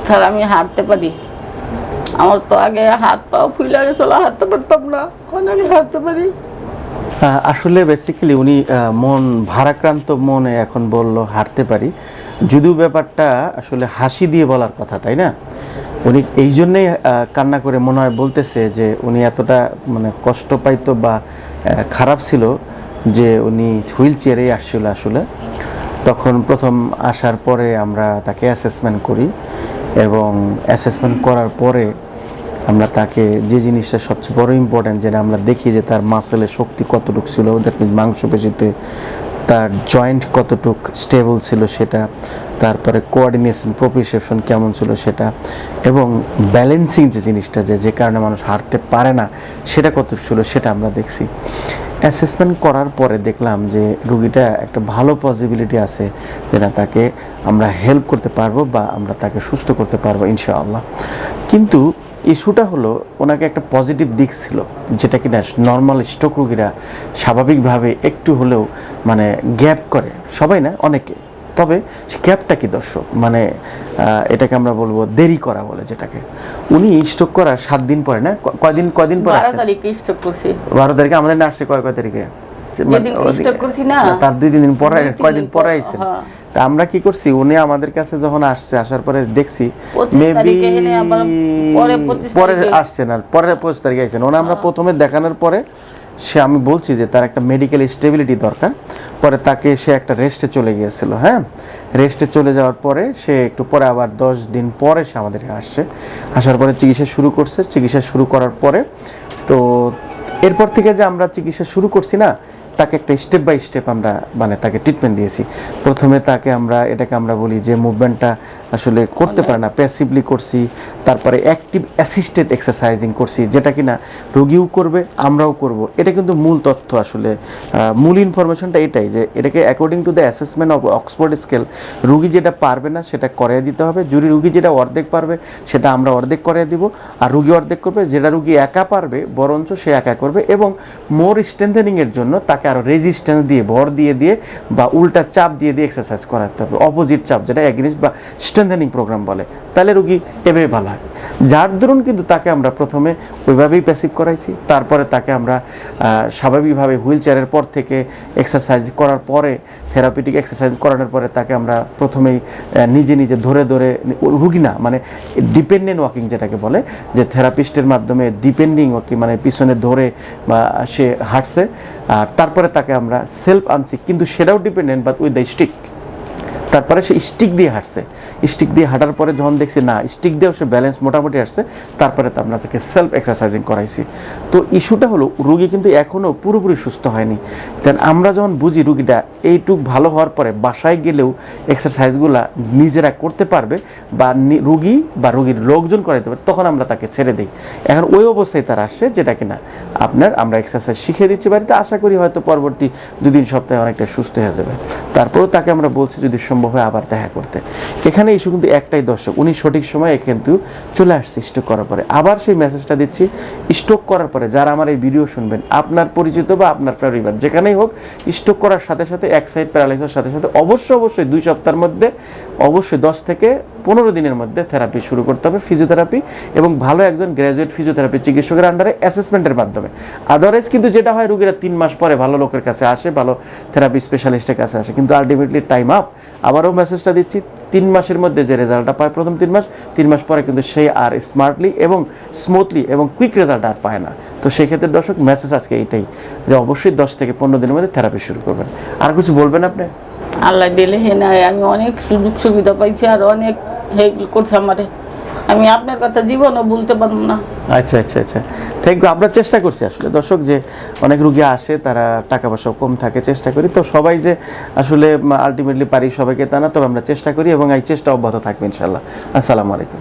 Sir আমি হাঁটতে পারি। আমার তো আগে হাত পাও ফুলে গেছিল, হাঁটতে পারতাম না, এখন আমি হাঁটতে পারি। আসলে বেসিক্যালি উনি মন ভারাক্রান্ত মনে এখন বলল হাঁটতে পারি, যদিও ব্যাপারটা আসলে হাসি দিয়ে বলার কথা, তাই না? উনি এই জন্যেই কান্না করে মনে হয় বলতেছে যে উনি এতটা মানে কষ্ট পাইতো বা খারাপ ছিল যে উনি হুইল চেয়ারেই আসছিল। আসলে তখন প্রথম আসার পরে আমরা তাকে অ্যাসেসমেন্ট করি এবং অ্যাসেসমেন্ট করার পরে আমরা তাকে যে জিনিসটা সবচেয়ে বড় ইম্পর্ট্যান্ট, যেটা আমরা দেখি যে তার মাসেলের শক্তি কতটুকু ছিল, দ্যাট মিনস মাংসপেশিতে তার জয়েন্ট কতটুক স্টেবল ছিল সেটা, তারপরে কোঅর্ডিনেশন প্রোপ্রিওসেপশন কেমন ছিল সেটা, এবং ব্যালেন্সিং যে জিনিসটা যে কারণে মানুষ হাঁটতে পারে না সেটা কতটুকু ছিল সেটা আমরা দেখছি। অ্যাসেসমেন্ট করার পরে দেখলাম যে রুগীটা একটা ভালো পসিবিলিটি আছে যেটা তাকে আমরা হেল্প করতে পারবো বা আমরা তাকে সুস্থ করতে পারবো ইনশাআল্লাহ। কিন্তু ইস্যুটা হলো ওনাকে একটা পজিটিভ দিক ছিল, যেটা কিনা নর্মাল স্ট্রোক রোগীরা স্বাভাবিকভাবে একটু হলেও মানে গ্যাপ করে, সবাই না অনেকে, তবে গ্যাপটা কি দর্শক, মানে এটাকে আমরা বলবো দেরি করা বলে যেটাকে। উনি স্ট্রোক করার 7 দিন পরে না, কয়দিন পরে 12 তারিখে স্ট্রোক করছি। 12 তারিখে আমাদের নার্সে কয় তারিখে যেদিন স্ট্রোক করছি না, তার 2 দিন পরে, কয়দিন পরে আইছেন। তা আমরা কি করছি, উনি আমাদের কাছে যখন আসছে, আসার পরে দেখছি মেবি পরে আসছে না, পরে 25 তারিখে আইছেন ওনা। আমরা প্রথমে দেখানোর পরে আমি বলছি যে তার একটা মেডিকেল স্টেবিলিটি দরকার, পরে তাকে সে একটা রেস্টে চলে গিয়েছিল। হ্যাঁ, রেস্টে চলে যাওয়ার পরে সে একটু পরে আবার 10 দিন পরে সে আমাদের আসছে। আসার পরে চিকিৎসা শুরু করছে। চিকিৎসা শুরু করার পরে তো এরপর থেকে যে আমরা চিকিৎসা শুরু করছি না, তাকে একটা স্টেপ বাই স্টেপ আমরা মানে তাকে ট্রিটমেন্ট দিয়েছি। প্রথমে তাকে আমরা এটাকে আমরা বলি যে মুভমেন্টটা আসলে করতে পারে না, প্যাসিভলি করছি। তারপরে অ্যাক্টিভ অ্যাসিস্টেড এক্সারসাইজিং করছি, যেটা কিনা রোগীও করবে আমরাও করব। এটা কিন্তু মূল তথ্য, আসলে মূল ইনফরমেশনটা এটাই যে এটাকে according to the assessment of Oxford scale রুগী যেটা পারবে না সেটা করিয়ে দিতে হবে। যদি রুগী যেটা অর্ধেক পারবে সেটা আমরা অর্ধেক করিয়ে দিব, আর রুগী অর্ধেক করবে। যেটা রুগী একা পারবে বরঞ্চ সে একা করবে, এবং মোর স্ট্রেংথেনিংয়ের জন্য তাকে আরও রেজিস্ট্যান্স দিয়ে, ভর দিয়ে বা উল্টা চাপ দিয়ে এক্সারসাইজ করাতে হবে, অপোজিট চাপ যেটা অ্যাগেনিস্ট বা স্ট্রেংথেনিং প্রোগ্রাম বলে। তাহলে রুগী এভাবে ভালো হয়। যার দরুন কিন্তু তাকে আমরা প্রথমে ওইভাবেই প্যাসিভ করাইছি, তারপরে তাকে আমরা স্বাভাবিকভাবে হুইল চেয়ারের পর থেকে এক্সারসাইজ করার পরে, থেরাপিউটিক এক্সারসাইজ করানোর পরে তাকে আমরা প্রথমেই নিজে নিজে ধরে রুগী না মানে ডিপেন্ডেন্ট ওয়াকিং যেটাকে বলে, যে থেরাপিস্টের মাধ্যমে ডিপেন্ডিং ওয়াকিং মানে পিছনে ধরে বা সে হাঁটছে। আর তারপরে তাকে আমরা সেলফ আনছি, কিন্তু সেটাও dependent but with the stick. তারপরে সে স্টিক দিয়ে হাঁটছে। স্টিক দিয়ে হাঁটার পরে যখন দেখছি না স্টিক দিয়েও সে ব্যালেন্স মোটামুটি আসছে, তারপরে তো আমরা তাকে সেলফ এক্সারসাইজিং করাইছি। তো ইস্যুটা হলো রুগী কিন্তু এখনও পুরোপুরি সুস্থ হয়নি। দেন আমরা যখন বুঝি রুগীটা এইটুক ভালো হওয়ার পরে বাসায় গেলেও এক্সারসাইজগুলা নিজেরা করতে পারবে বা রুগী বা রুগীর লোকজন করাইতে পারবে, তখন আমরা তাকে ছেড়ে দিই। এখন ওই অবস্থায় তার আসছে যেটা কিনা আমরা এক্সারসাইজ শিখিয়ে দিচ্ছি বাড়িতে। আশা করি হয়তো পরবর্তী 2-3 সপ্তাহে অনেকটা সুস্থ হয়ে যাবে। তারপরেও তাকে আমরা বলছি যদি সম্ভব হয় আবার দেখা করতে। এখানে ইস্যু কিন্তু একটাই দর্শক, উনি সঠিক সময়ে কিন্তু চলে আসছে স্ট্রোক করার পরে। আবার সেই মেসেজটা দিচ্ছি, স্ট্রোক করার পরে যারা আমার এই ভিডিও শুনবেন, আপনার পরিচিত বা আপনার পরিবার যেখানেই হোক, স্ট্রোক করার সাথে সাথে এক সাইড প্যারালাইসিসের সাথে সাথে অবশ্যই 2 সপ্তাহের মধ্যে, অবশ্যই 10 থেকে 15 দিনের মধ্যে থেরাপি শুরু করতে হবে, ফিজিওথেরাপি, এবং ভালো একজন গ্র্যাজুয়েট ফিজিওথেরাপি চিকিৎসকের আন্ডারে অ্যাসেসমেন্টের মাধ্যমে। আদারওয়াইজ কিন্তু যেটা হয় রুগীরা 3 মাস পরে ভালো লোকের কাছে আসে, ভালো থেরাপি স্পেশালিস্টের কাছে আসে, কিন্তু আলটিমেটলি টাইম আপ। আবারও মেসেজটা দিচ্ছি, 3 মাসের মধ্যে যে রেজাল্টটা পায় প্রথম 3 মাস পরে কিন্তু সেই আর স্মার্টলি এবং স্মুথলি এবং কুইক রেজাল্ট আর পায় না। তো সেই ক্ষেত্রে দর্শক মেসেজ আজকে এইটাই যে অবশ্যই 10 থেকে 15 দিনের মধ্যে থেরাপি শুরু করবেন। আর কিছু বলবেন আপনি? আল্লাহ দিলে নাই, আমি অনেক সুযোগ সুবিধা পাইছি আর অনেক হেল্প করছে আমারে। আমি আপনার কথা জীবনও বলতে পারবো না। আচ্ছা, থ্যাংক ইউ। আমরা চেষ্টা করছি আসলে দর্শক, যে অনেক রুগী আসে তারা টাকা পয়সা কম থাকে, চেষ্টা করি তো সবাই যে আসলে আলটিমেটলি পারি সবাইকে তা না, তবে আমরা চেষ্টা করি এবং এই চেষ্টা অব্যাহত থাকবে ইনশাআল্লাহ। আসসালামু আলাইকুম।